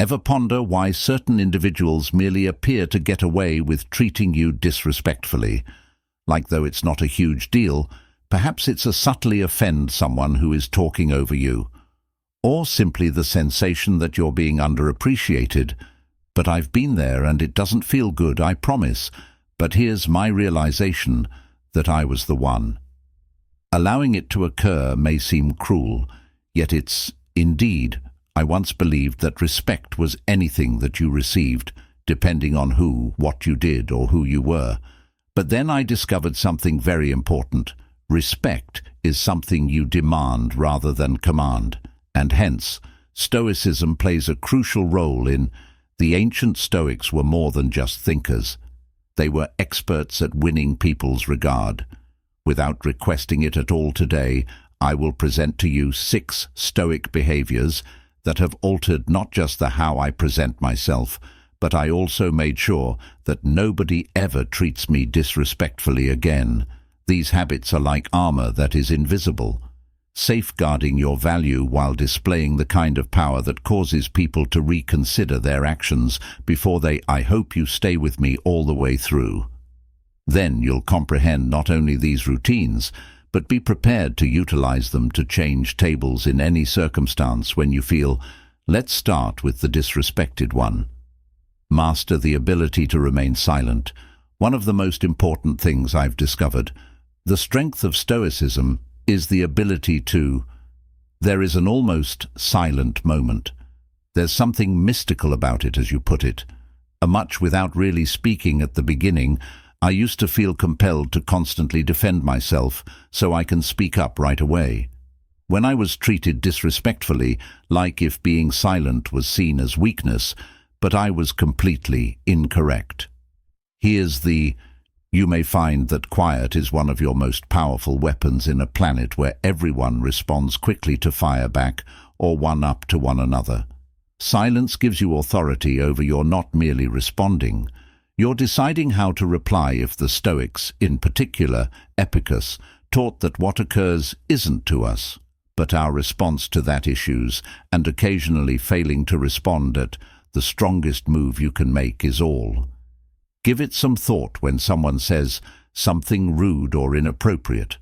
Ever ponder why certain individuals merely appear to get away with treating you disrespectfully? Like though it's not a huge deal, perhaps it's a subtly offend someone who is talking over you. Or simply the sensation that you're being underappreciated. But I've been there and it doesn't feel good, I promise. But here's my realization that I was the one. Allowing it to occur may seem cruel, yet it's, indeed, I once believed that respect was anything that you received, depending on who, what you did, or who you were. But then I discovered something very important. Respect is something you demand rather than command, and hence, Stoicism plays a crucial role in. The ancient Stoics were more than just thinkers. They were experts at winning people's regard. Without requesting it at all today, I will present to you 6 Stoic behaviors that have altered not just the how I present myself, but I also made sure that nobody ever treats me disrespectfully again. These habits are like armor that is invisible, safeguarding your value while displaying the kind of power that causes people to reconsider their actions before they. I hope you stay with me all the way through. Then you'll comprehend not only these routines, but be prepared to utilize them to change tables in any circumstance when you feel. Let's start with the disrespected one. Master the ability to remain silent. One of the most important things I've discovered. The strength of Stoicism is the ability to. There is an almost silent moment. There's something mystical about it, as you put it. Much without really speaking at the beginning, I used to feel compelled to constantly defend myself so I can speak up right away. When I was treated disrespectfully, like if being silent was seen as weakness, but I was completely incorrect. Here's the. You may find that quiet is one of your most powerful weapons in a planet where everyone responds quickly to fire back or one up to one another. Silence gives you authority over your not merely responding. You're deciding how to reply. If the Stoics, in particular Epictetus, taught that what occurs isn't to us, but our response to that issues, and occasionally failing to respond at, the strongest move you can make is all. Give it some thought when someone says something rude or inappropriate.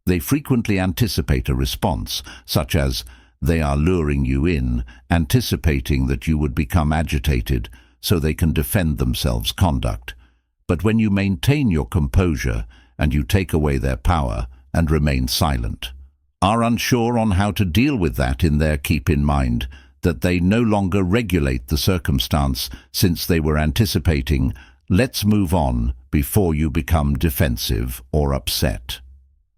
They frequently anticipate a response, such as, they are luring you in, anticipating that you would become agitated so they can defend themselves' conduct. But when you maintain your composure and you take away their power and remain silent, are unsure on how to deal with that in there, keep in mind that they no longer regulate the circumstance since they were anticipating. Let's move on before you become defensive or upset.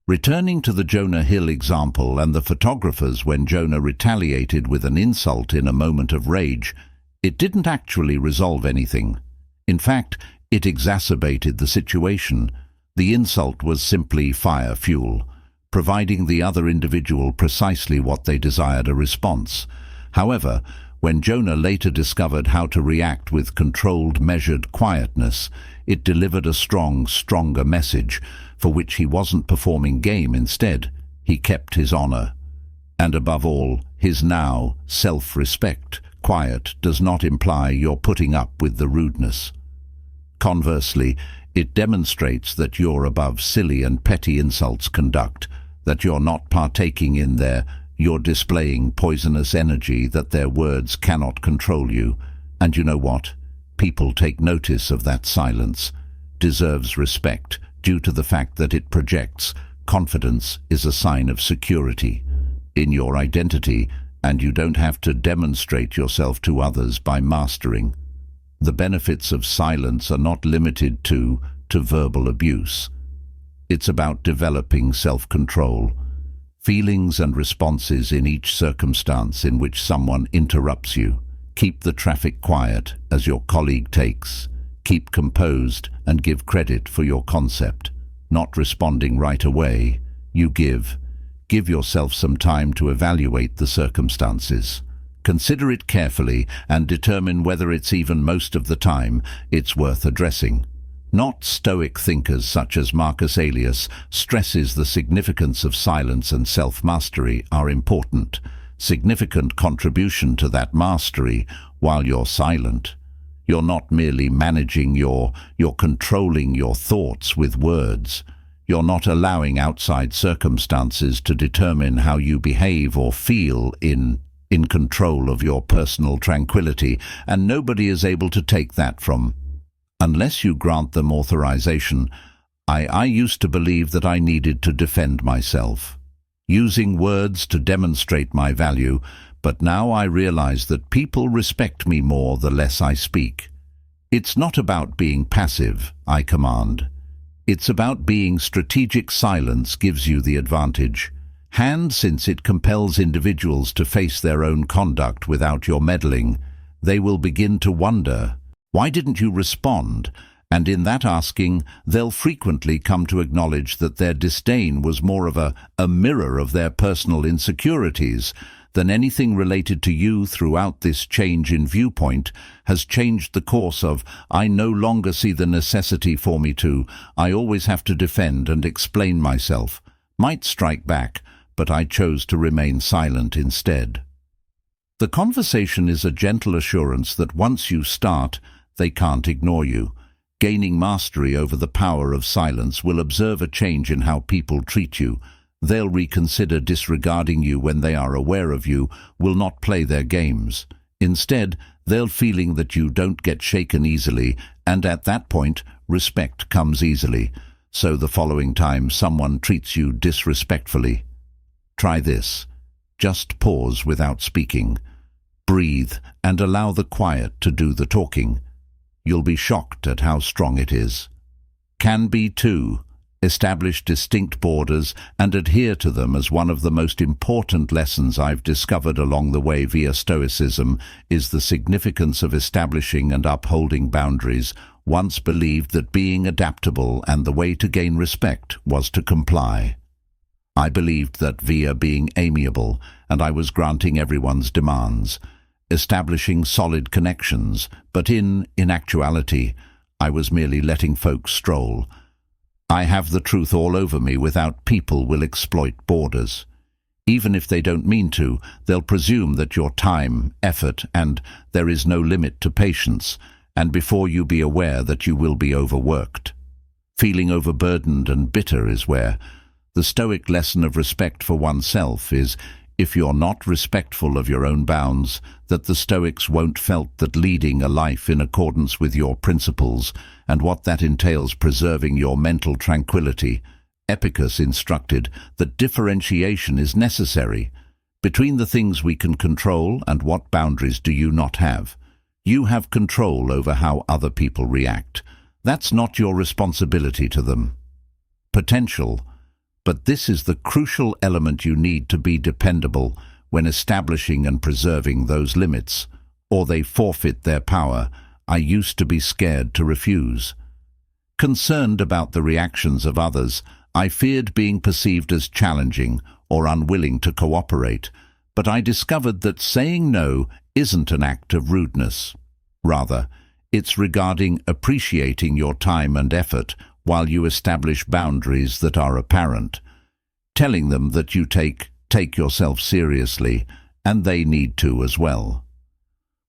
Returning to the Jonah Hill example and the photographers, when Jonah retaliated with an insult in a moment of rage, it didn't actually resolve anything. In fact, it exacerbated the situation. The insult was simply fire fuel, providing the other individual precisely what they desired, a response. However, when Jonah later discovered how to react with controlled, measured quietness, it delivered a stronger message, for which he wasn't performing game. Instead, he kept his honor. And above all, his now self-respect. Quiet does not imply you're putting up with the rudeness. Conversely, it demonstrates that you're above silly and petty insults conduct, that you're not partaking in their. You're displaying poisonous energy, that their words cannot control you. And you know what? People take notice of that silence. Deserves respect due to the fact that it projects. Confidence is a sign of security in your identity, and you don't have to demonstrate yourself to others by mastering. The benefits of silence are not limited to verbal abuse. It's about developing self-control. Feelings and responses in each circumstance in which someone interrupts you. Keep the traffic quiet as your colleague takes. Keep composed and give credit for your concept. Not responding right away, you give. Give yourself some time to evaluate the circumstances. Consider it carefully and determine whether it's even most of the time it's worth addressing. Not Stoic thinkers such as Marcus Aurelius stresses the significance of silence and self-mastery are important. Significant contribution to that mastery while you're silent. You're not merely managing you're controlling your thoughts with words. You're not allowing outside circumstances to determine how you behave or feel in control of your personal tranquility, and nobody is able to take that from, unless you grant them authorization. I used to believe that I needed to defend myself, using words to demonstrate my value, but now I realize that people respect me more the less I speak. It's not about being passive, I command. It's about being strategic. Silence gives you the advantage. Since it compels individuals to face their own conduct without your meddling, they will begin to wonder, why didn't you respond? And in that asking, they'll frequently come to acknowledge that their disdain was more of a mirror of their personal insecurities than anything related to you. Throughout this change in viewpoint has changed the course of, I no longer see the necessity for me to, I always have to defend and explain myself, might strike back, but I chose to remain silent instead. The conversation is a gentle assurance that once you start, they can't ignore you. Gaining mastery over the power of silence will observe a change in how people treat you. They'll reconsider disregarding you when they are aware of you, will not play their games. Instead, they'll feeling that you don't get shaken easily, and at that point, respect comes easily. So the following time someone treats you disrespectfully, try this. Just pause without speaking. Breathe and allow the quiet to do the talking. You'll be shocked at how strong it is. Can be too. Establish distinct borders and adhere to them as one of the most important lessons I've discovered along the way via Stoicism is the significance of establishing and upholding boundaries. Once believed that being adaptable and the way to gain respect was to comply. I believed that via being amiable, and I was granting everyone's demands, establishing solid connections, but in actuality, I was merely letting folks stroll. I have the truth all over me. Without, people will exploit borders. Even if they don't mean to, they'll presume that your time, effort, and there is no limit to patience, and before you be aware that you will be overworked. Feeling overburdened and bitter is where the Stoic lesson of respect for oneself is, if you're not respectful of your own bounds, that the Stoics won't felt that leading a life in accordance with your principles and what that entails preserving your mental tranquility. Epictetus instructed that differentiation is necessary between the things we can control and what boundaries do you not have. You have control over how other people react. That's not your responsibility to them. Potential. But this is the crucial element you need to be dependable when establishing and preserving those limits, or they forfeit their power. I used to be scared to refuse. Concerned about the reactions of others, I feared being perceived as challenging or unwilling to cooperate, but I discovered that saying no isn't an act of rudeness. Rather, it's regarding appreciating your time and effort while you establish boundaries that are apparent, telling them that you take yourself seriously, and they need to as well.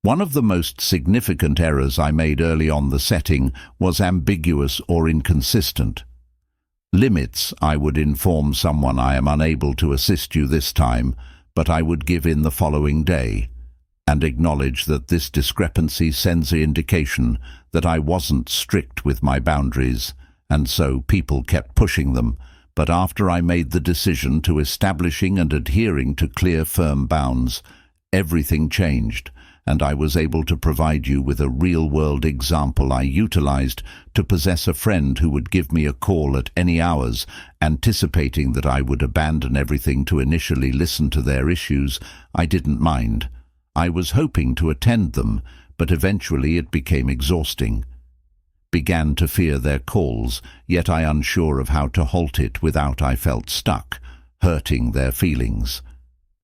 One of the most significant errors I made early on the setting was ambiguous or inconsistent. Limits. I would inform someone, I am unable to assist you this time, but I would give in the following day, and acknowledge that this discrepancy sends an indication that I wasn't strict with my boundaries, and so people kept pushing them. But after I made the decision to establishing and adhering to clear, firm bounds, everything changed, and I was able to provide you with a real-world example I utilized to possess a friend who would give me a call at any hours, anticipating that I would abandon everything to initially listen to their issues. I didn't mind. I was hoping to attend them, but eventually it became exhausting. Began to fear their calls, yet I unsure of how to halt it without I felt stuck, hurting their feelings.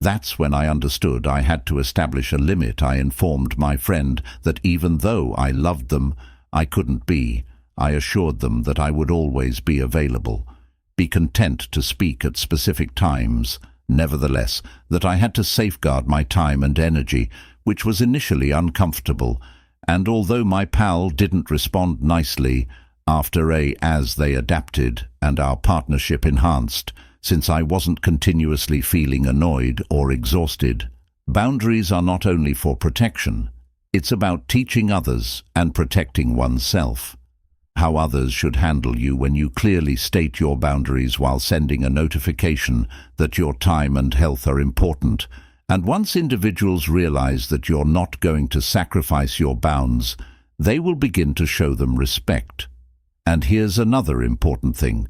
That's when I understood I had to establish a limit. I informed my friend that even though I loved them, I couldn't be. I assured them that I would always be available, be content to speak at specific times. Nevertheless, that I had to safeguard my time and energy, which was initially uncomfortable, and although my pal didn't respond nicely, as they adapted and our partnership enhanced, since I wasn't continuously feeling annoyed or exhausted. Boundaries are not only for protection, it's about teaching others and protecting oneself. How others should handle you when you clearly state your boundaries while sending a notification that your time and health are important. And once individuals realize that you're not going to sacrifice your bounds, they will begin to show them respect. And here's another important thing.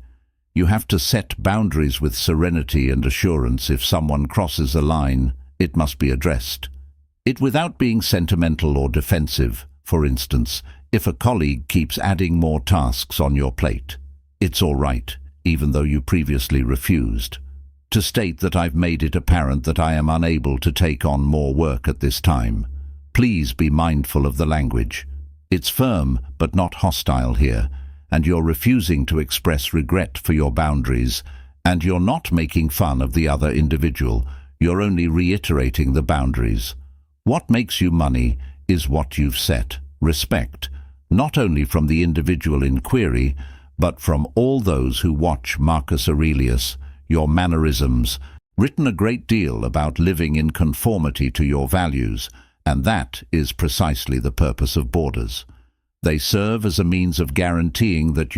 You have to set boundaries with serenity and assurance. If someone crosses a line, it must be addressed. Without being sentimental or defensive. For instance, if a colleague keeps adding more tasks on your plate, it's all right, even though you previously refused. To state that I've made it apparent that I am unable to take on more work at this time. Please be mindful of the language. It's firm but not hostile here, and you're refusing to express regret for your boundaries, and you're not making fun of the other individual. You're only reiterating the boundaries. What makes you money is what you've set. Respect, not only from the individual in query, but from all those who watch. Marcus Aurelius, your mannerisms, written a great deal about living in conformity to your values, and that is precisely the purpose of borders. They serve as a means of guaranteeing that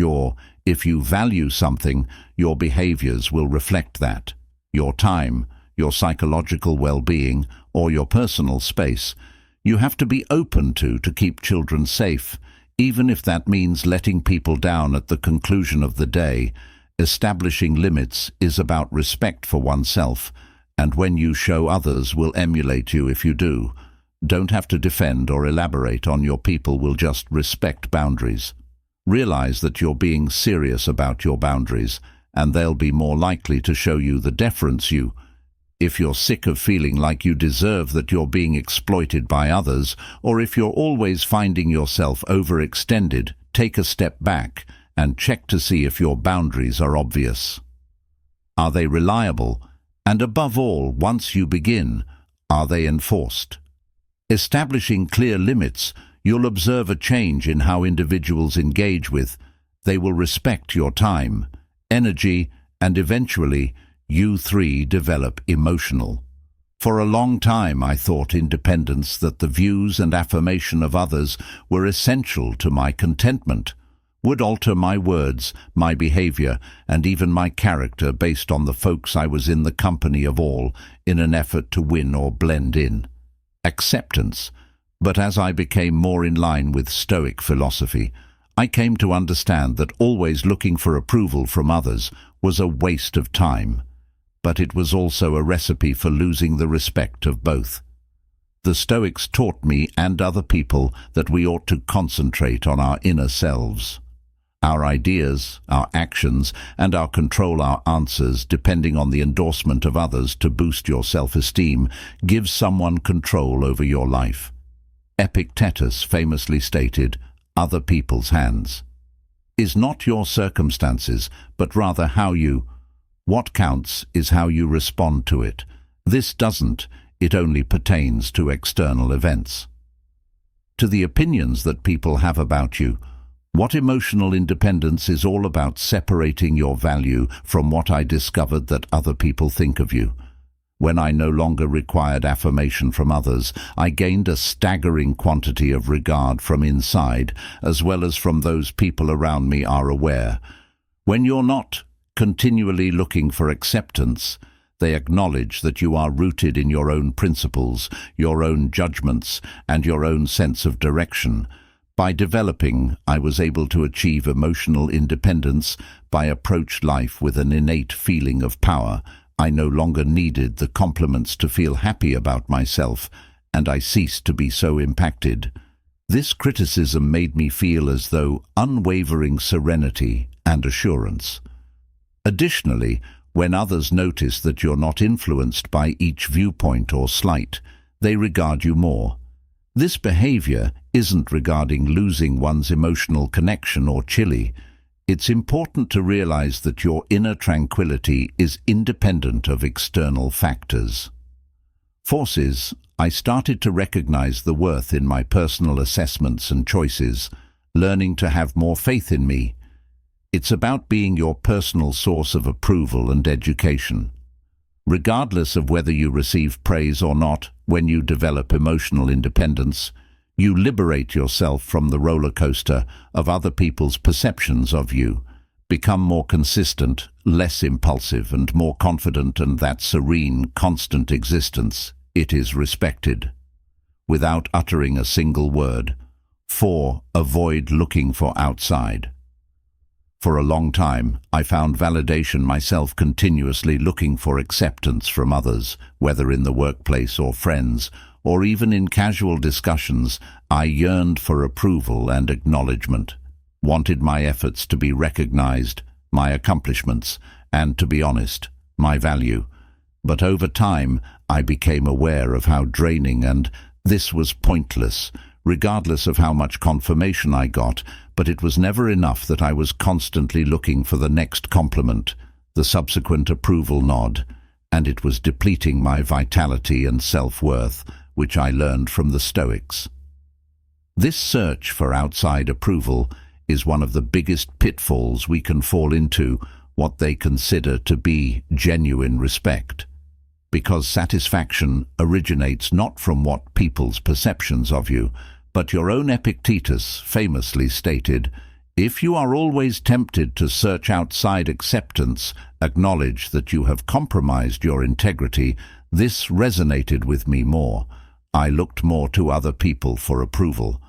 if you value something, your behaviors will reflect that. Your time, your psychological well-being, or your personal space, you have to be open to keep children safe, even if that means letting people down at the conclusion of the day. Establishing limits is about respect for oneself, and when you show, others will emulate you if you do. Don't have to defend or elaborate on. Your people will just respect boundaries. Realize that you're being serious about your boundaries, and they'll be more likely to show you the deference you. If you're sick of feeling like you deserve that you're being exploited by others, or if you're always finding yourself overextended, take a step back and check to see if your boundaries are obvious. Are they reliable? And above all, once you begin, are they enforced? Establishing clear limits, you'll observe a change in how individuals engage with. They will respect your time, energy, and eventually, you three develop emotional. For a long time I thought independence, that the views and affirmation of others were essential to my contentment, would alter my words, my behavior, and even my character based on the folks I was in the company of all, in an effort to win or blend in. Acceptance. But as I became more in line with Stoic philosophy, I came to understand that always looking for approval from others was a waste of time. But it was also a recipe for losing the respect of both. The Stoics taught me and other people that we ought to concentrate on our inner selves. Our ideas, our actions, and our control, our answers, depending on the endorsement of others to boost your self-esteem, give someone control over your life. Epictetus famously stated, "Other people's hands is not your circumstances, but rather what counts is how you respond to it. It only pertains to external events." To the opinions that people have about you, what emotional independence is all about separating your value from what I discovered that other people think of you. When I no longer required affirmation from others, I gained a staggering quantity of regard from inside, as well as from those people around me are aware. When you're not continually looking for acceptance, they acknowledge that you are rooted in your own principles, your own judgments, and your own sense of direction. By developing, I was able to achieve emotional independence. By approach life with an innate feeling of power. I no longer needed the compliments to feel happy about myself, and I ceased to be so impacted. This criticism made me feel as though unwavering serenity and assurance. Additionally, when others notice that you're not influenced by each viewpoint or slight, they regard you more. This behavior isn't regarding losing one's emotional connection or chili. It's important to realize that your inner tranquility is independent of external factors. Forces, I started to recognize the worth in my personal assessments and choices, learning to have more faith in me. It's about being your personal source of approval and education. Regardless of whether you receive praise or not, when you develop emotional independence, you liberate yourself from the roller coaster of other people's perceptions of you, become more consistent, less impulsive, and more confident, and that serene, constant existence, it is respected. Without uttering a single word. 4. Avoid looking for outside. For a long time, I found validation myself continuously looking for acceptance from others, whether in the workplace or friends, or even in casual discussions. I yearned for approval and acknowledgement, wanted my efforts to be recognized, my accomplishments, and, to be honest, my value. But over time, I became aware of how draining and this was pointless, regardless of how much confirmation I got, but it was never enough that I was constantly looking for the next compliment, the subsequent approval nod, and it was depleting my vitality and self-worth, which I learned from the Stoics. This search for outside approval is one of the biggest pitfalls we can fall into, what they consider to be genuine respect. Because satisfaction originates not from what people's perceptions of you, but your own Epictetus famously stated, "If you are always tempted to search outside acceptance, acknowledge that you have compromised your integrity." This resonated with me more. I looked more to other people for approval.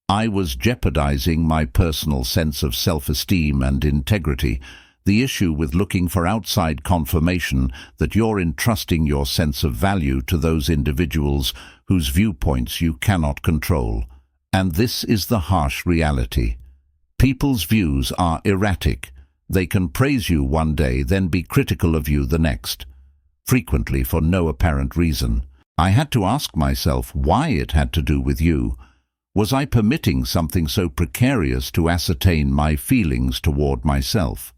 I was jeopardizing my personal sense of self-esteem and integrity. The issue with looking for outside confirmation that you're entrusting your sense of value to those individuals whose viewpoints you cannot control. And this is the harsh reality. People's views are erratic. They can praise you one day, then be critical of you the next, frequently for no apparent reason. I had to ask myself why it had to do with you. Was I permitting something so precarious to ascertain my feelings toward myself?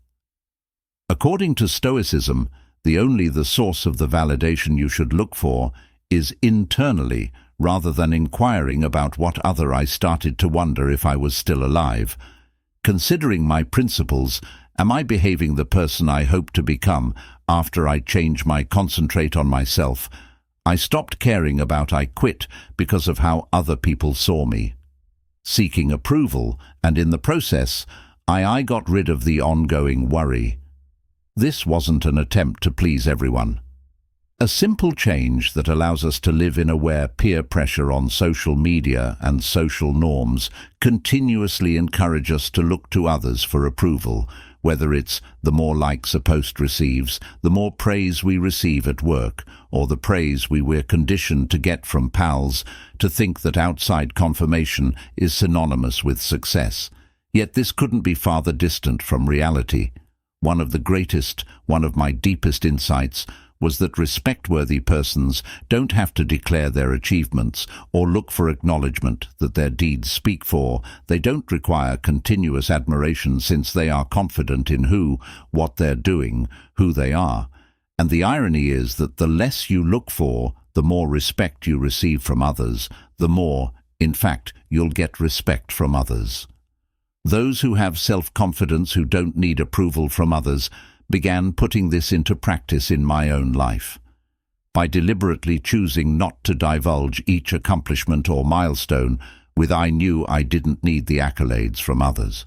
According to Stoicism, the source of the validation you should look for is internally, rather than inquiring about what other. I started to wonder if I was still alive. Considering my principles, am I behaving the person I hope to become after I change my concentrate on myself? I stopped caring about I quit because of how other people saw me. Seeking approval, and in the process, I got rid of the ongoing worry. This wasn't an attempt to please everyone. A simple change that allows us to live in a where peer pressure on social media and social norms continuously encourage us to look to others for approval, whether it's the more likes a post receives, the more praise we receive at work, or the praise we're conditioned to get from pals, to think that outside confirmation is synonymous with success. Yet this couldn't be farther distant from reality. One of my deepest insights was that respect-worthy persons don't have to declare their achievements or look for acknowledgement that their deeds speak for. They don't require continuous admiration, since they are confident in what they're doing, who they are. And the irony is that the less you look for, the more respect you receive from others, the more, in fact, you'll get respect from others. Those who have self-confidence, who don't need approval from others, began putting this into practice in my own life. By deliberately choosing not to divulge each accomplishment or milestone, I knew I didn't need the accolades from others.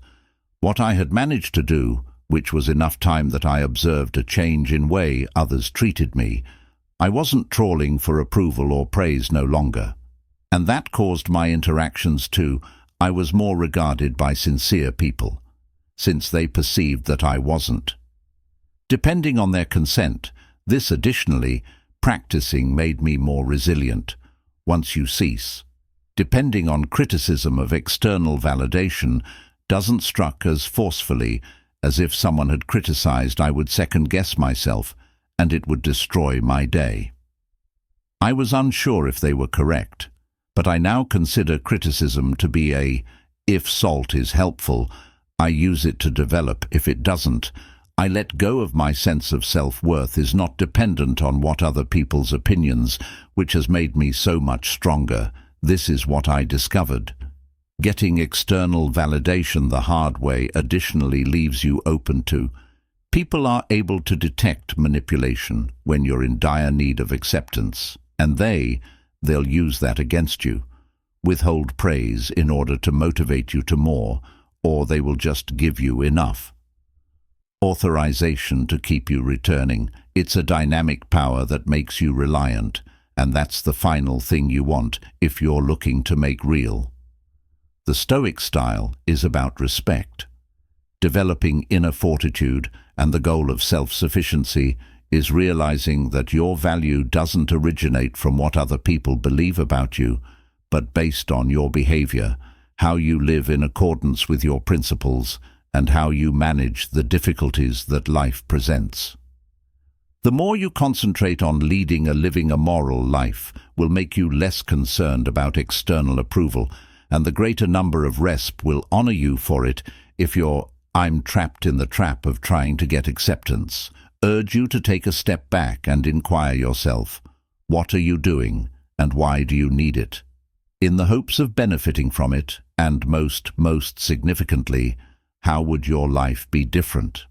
What I had managed to do, which was enough time that I observed a change in way others treated me. I wasn't trawling for approval or praise no longer. And that caused my interactions too. I was more regarded by sincere people, since they perceived that I wasn't. Depending on their consent, this additionally, practicing made me more resilient. Once you cease, depending on criticism of external validation, doesn't struck as forcefully as if someone had criticized, I would second-guess myself, and it would destroy my day. I was unsure if they were correct, but I now consider criticism to be if salt is helpful, I use it to develop. If it doesn't, I let go of my sense of self-worth is not dependent on what other people's opinions, which has made me so much stronger. This is what I discovered. Getting external validation the hard way additionally leaves you open to. People are able to detect manipulation when you're in dire need of acceptance, and they'll use that against you. Withhold praise in order to motivate you to more, or they will just give you enough. Authorization to keep you returning. It's a dynamic power that makes you reliant, and that's the final thing you want if you're looking to make real. The Stoic style is about respect. Developing inner fortitude, and the goal of self-sufficiency is realizing that your value doesn't originate from what other people believe about you, but based on your behavior, how you live in accordance with your principles, and how you manage the difficulties that life presents. The more you concentrate on living a moral life will make you less concerned about external approval, and the greater number of rest will honor you for it if I'm trapped in the trap of trying to get acceptance. Urge you to take a step back and inquire yourself, what are you doing, and why do you need it? In the hopes of benefiting from it, and most significantly, how would your life be different?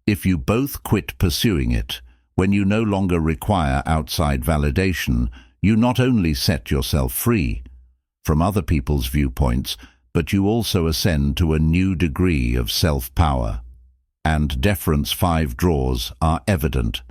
If you both quit pursuing it, when you no longer require outside validation, you not only set yourself free from other people's viewpoints, but you also ascend to a new degree of self-power. And deference 5 draws are evident.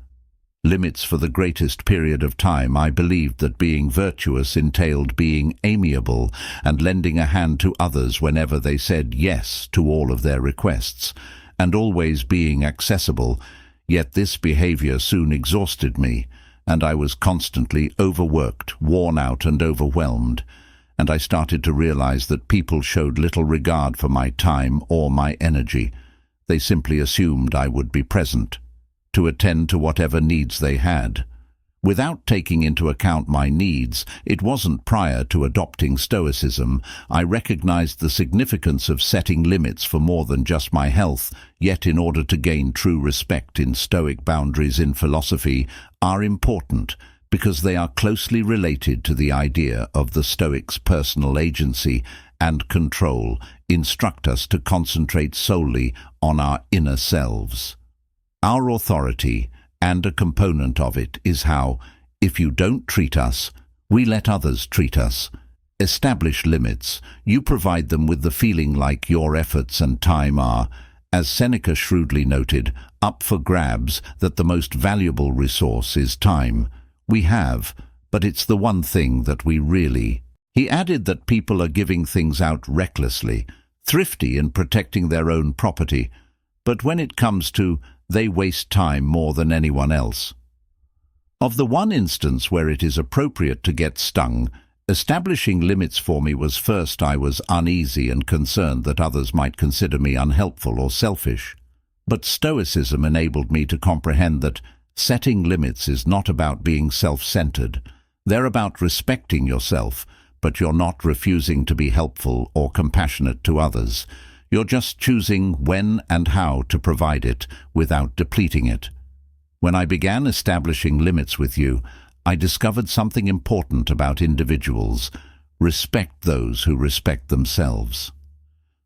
Limits for the greatest period of time, I believed that being virtuous entailed being amiable and lending a hand to others whenever they said yes to all of their requests, and always being accessible, yet this behavior soon exhausted me, and I was constantly overworked, worn out and overwhelmed, and I started to realize that people showed little regard for my time or my energy. They simply assumed I would be present, to attend to whatever needs they had. Without taking into account my needs, it wasn't prior to adopting Stoicism, I recognized the significance of setting limits for more than just my health, yet in order to gain true respect in Stoic boundaries in philosophy are important, because they are closely related to the idea of the Stoics' personal agency and control, instruct us to concentrate solely on our inner selves. Our authority, and a component of it, is how, if you don't treat us, we let others treat us. Establish limits. You provide them with the feeling like your efforts and time are, as Seneca shrewdly noted, up for grabs, that the most valuable resource is time. We have, but it's the one thing that we really. He added that people are giving things out recklessly, thrifty in protecting their own property, but when it comes to they waste time more than anyone else. Of the one instance where it is appropriate to get stung, establishing limits for me was first I was uneasy and concerned that others might consider me unhelpful or selfish. But Stoicism enabled me to comprehend that setting limits is not about being self-centered. They're about respecting yourself, but you're not refusing to be helpful or compassionate to others. You're just choosing when and how to provide it without depleting it. When I began establishing limits with you, I discovered something important about individuals. Respect those who respect themselves.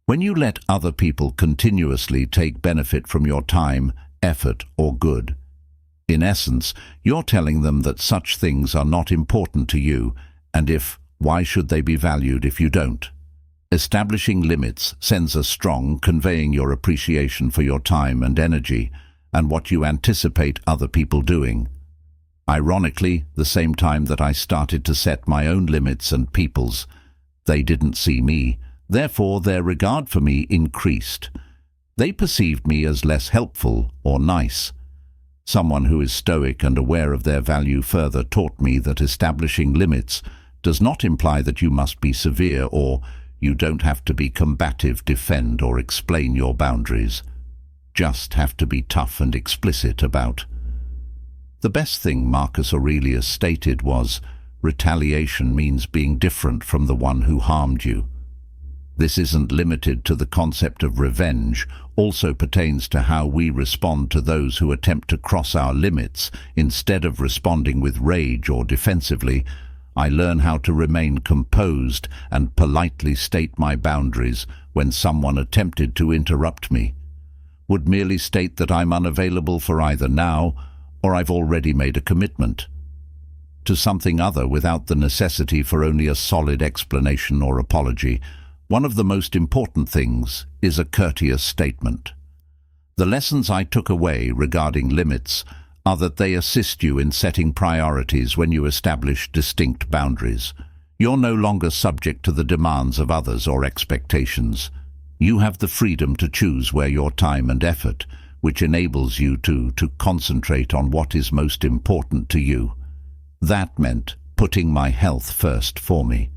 When you let other people continuously take benefit from your time, effort, or good, in essence, you're telling them that such things are not important to you, and why should they be valued if you don't? Establishing limits sends a strong, conveying your appreciation for your time and energy, and what you anticipate other people doing. Ironically, the same time that I started to set my own limits and people's, they didn't see me, therefore their regard for me increased. They perceived me as less helpful or nice. Someone who is stoic and aware of their value further taught me that establishing limits does not imply that you must be severe or you don't have to be combative, defend, or explain your boundaries. Just have to be tough and explicit about. The best thing Marcus Aurelius stated was, retaliation means being different from the one who harmed you. This isn't limited to the concept of revenge, also pertains to how we respond to those who attempt to cross our limits. Instead of responding with rage or defensively, I learn how to remain composed and politely state my boundaries when someone attempted to interrupt me. Would merely state that I'm unavailable for either now or I've already made a commitment to something other without the necessity for only a solid explanation or apology. One of the most important things is a courteous statement. The lessons I took away regarding limits are that they assist you in setting priorities when you establish distinct boundaries. You're no longer subject to the demands of others or expectations. You have the freedom to choose where your time and effort, which enables you to concentrate on what is most important to you. That meant putting my health first for me.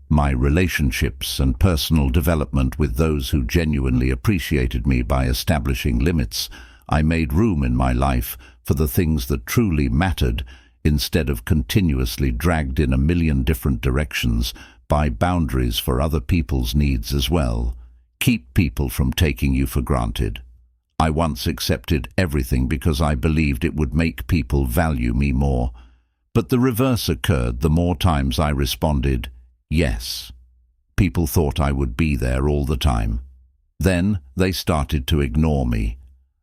My relationships and personal development with those who genuinely appreciated me. By establishing limits, I made room in my life for the things that truly mattered, instead of continuously dragged in a million different directions by boundaries for other people's needs as well. Keep people from taking you for granted. I once accepted everything because I believed it would make people value me more. But the reverse occurred the more times I responded, yes. People thought I would be there all the time. Then they started to ignore me.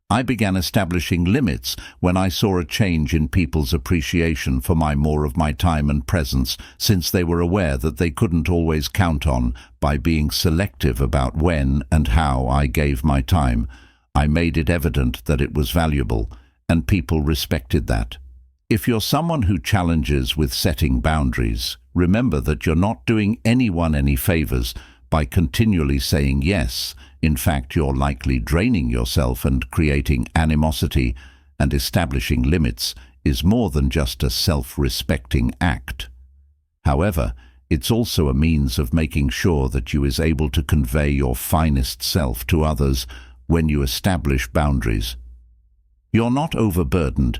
I began establishing limits when I saw a change in people's appreciation for more of my time and presence, since they were aware that they couldn't always count on by being selective about when and how I gave my time. I made it evident that it was valuable, and people respected that. If you're someone who challenges with setting boundaries, remember that you're not doing anyone any favors by continually saying yes. In fact, you're likely draining yourself and creating animosity, and establishing limits is more than just a self-respecting act. However, it's also a means of making sure that you is able to convey your finest self to others when you establish boundaries. You're not overburdened,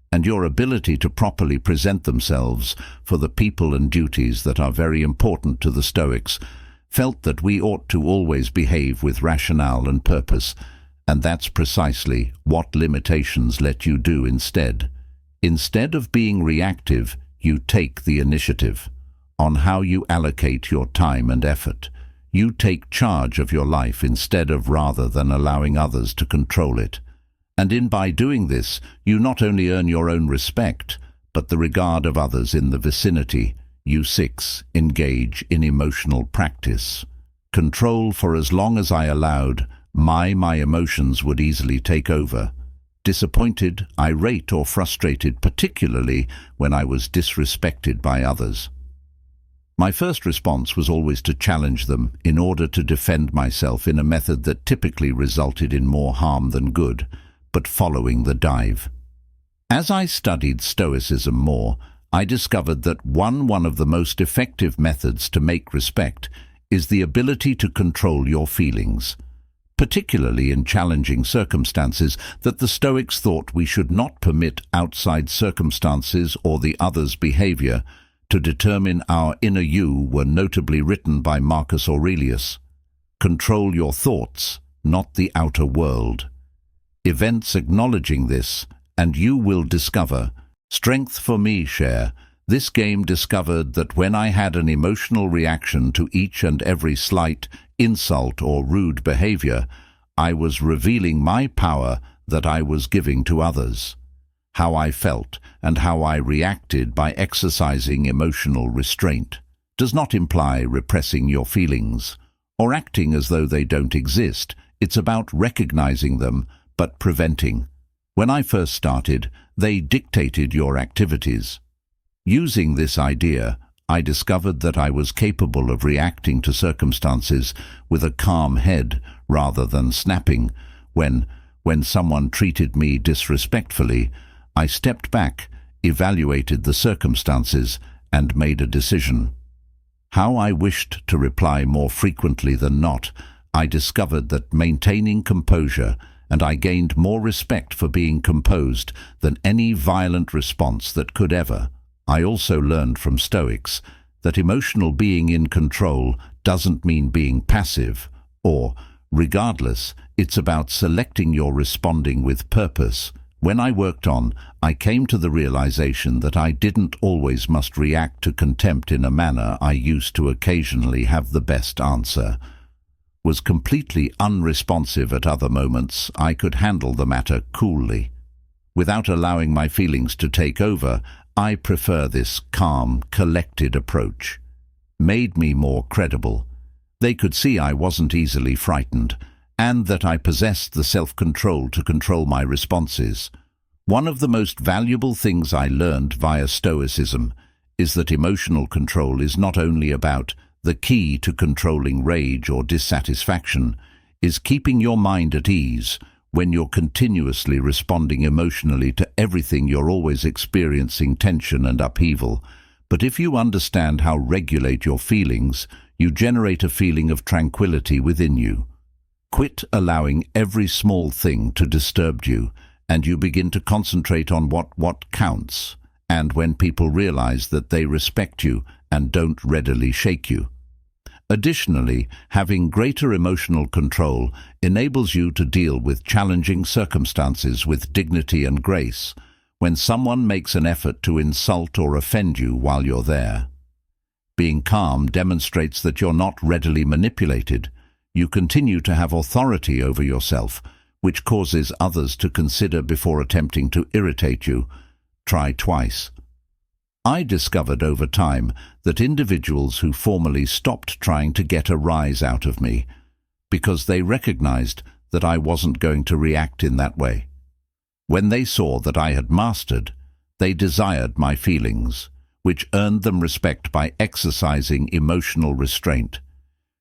and your ability to properly present themselves for the people and duties that are very important to the Stoics felt that we ought to always behave with rationale and purpose, and that's precisely what limitations let you do instead. Instead of being reactive, you take the initiative on how you allocate your time and effort. You take charge of your life rather than allowing others to control it. And by doing this, you not only earn your own respect, but the regard of others in the vicinity. You 6. Engage in emotional practice. Control. For as long as I allowed, my emotions would easily take over. Disappointed, irate or frustrated, particularly when I was disrespected by others. My first response was always to challenge them in order to defend myself in a method that typically resulted in more harm than good, but following the dive. As I studied Stoicism more, I discovered that one of the most effective methods to make respect is the ability to control your feelings, particularly in challenging circumstances. That the Stoics thought we should not permit outside circumstances or the other's behavior to determine our inner you were notably written by Marcus Aurelius. Control your thoughts, not the outer world. Events acknowledging this, and you will discover strength. For me, share. This game discovered that when I had an emotional reaction to each and every slight, insult or rude behavior, I was revealing my power that I was giving to others. How I felt and how I reacted by exercising emotional restraint does not imply repressing your feelings or acting as though they don't exist. It's about recognizing them, but preventing. When I first started, they dictated your activities. Using this idea, I discovered that I was capable of reacting to circumstances with a calm head rather than snapping. When someone treated me disrespectfully, I stepped back, evaluated the circumstances, and made a decision. How I wished to reply more frequently than not. I discovered that maintaining composure, and I gained more respect for being composed than any violent response that could ever. I also learned from Stoics that emotional being in control doesn't mean being passive, or, regardless, it's about selecting your responding with purpose. When I worked on, I came to the realization that I didn't always must react to contempt in a manner I used to occasionally have the best answer. Was completely unresponsive at other moments, I could handle the matter coolly. Without allowing my feelings to take over, I prefer this calm, collected approach. Made me more credible. They could see I wasn't easily frightened, and that I possessed the self-control to control my responses. One of the most valuable things I learned via Stoicism is that emotional control is not only about the key to controlling rage or dissatisfaction, is keeping your mind at ease when you're continuously responding emotionally to everything. You're always experiencing tension and upheaval. But if you understand how to regulate your feelings, you generate a feeling of tranquility within you. Quit allowing every small thing to disturb you, and you begin to concentrate on what counts, and when people realize that they respect you and don't readily shake you. Additionally, having greater emotional control enables you to deal with challenging circumstances with dignity and grace. When someone makes an effort to insult or offend you while you're there, being calm demonstrates that you're not readily manipulated. You continue to have authority over yourself, which causes others to consider before attempting to irritate you. Try twice. I discovered over time that individuals who formerly stopped trying to get a rise out of me because they recognized that I wasn't going to react in that way. When they saw that I had mastered, they desired my feelings, which earned them respect by exercising emotional restraint.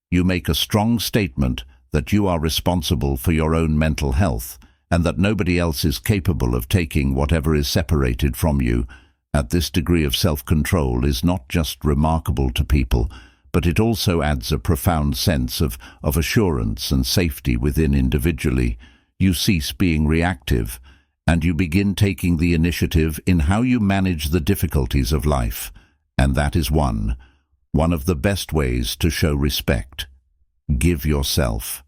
You make a strong statement that you are responsible for your own mental health and that nobody else is capable of taking whatever is separated from you. At this degree of self-control is not just remarkable to people, but it also adds a profound sense of assurance and safety within individually. You cease being reactive, and you begin taking the initiative in how you manage the difficulties of life, and that is one of the best ways to show respect. Give yourself